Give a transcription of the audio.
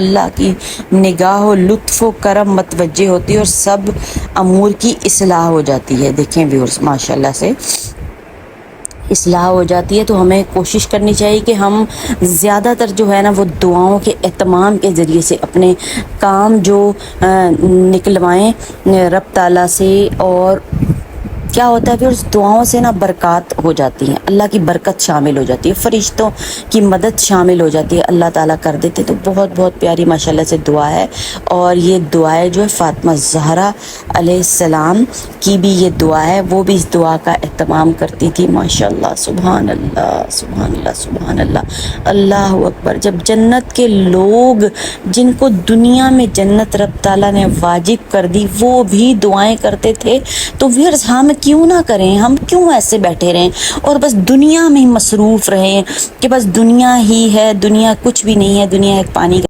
अल्लाह की निगाह व लुत्फ़ व करम मतवज्जे होती है और सब अमूर की इस्लाह हो जाती है। देखें व्यूअर्स, माशाल्लाह से इस्लाह हो जाती है। तो हमें कोशिश करनी चाहिए कि हम ज़्यादातर जो है ना वो दुआओं के एहतमाम के ज़रिए से अपने काम जो निकलवाएं रब ताला से। और क्या होता है फिर उस दुआओं से ना बरक़ात हो जाती है, अल्लाह की बरकत शामिल हो जाती है, फ़रिश्तों की मदद शामिल हो जाती है, अल्लाह ताला कर देते। तो बहुत बहुत प्यारी माशाल्लाह से दुआ है। और ये दुआएं जो है फ़ातिमा ज़हरा अलैहिस्सलाम की भी ये दुआ है, वो भी इस दुआ का एहतमाम करती थी। माशाल्लाह, सुभान अल्लाह, सुभान अल्लाह, सुभान अल्लाह, अल्लाहु अकबर। जब जन्नत के लोग जिनको दुनिया में जन्नत रब ताला ने वाजिब कर दी वो भी दुआएं करते थे, तो फिर हम क्यों ना करें? हम क्यों ऐसे बैठे रहें और बस दुनिया में मसरूफ़ रहें कि बस दुनिया ही है, दुनिया कुछ भी नहीं है, दुनिया एक पानी का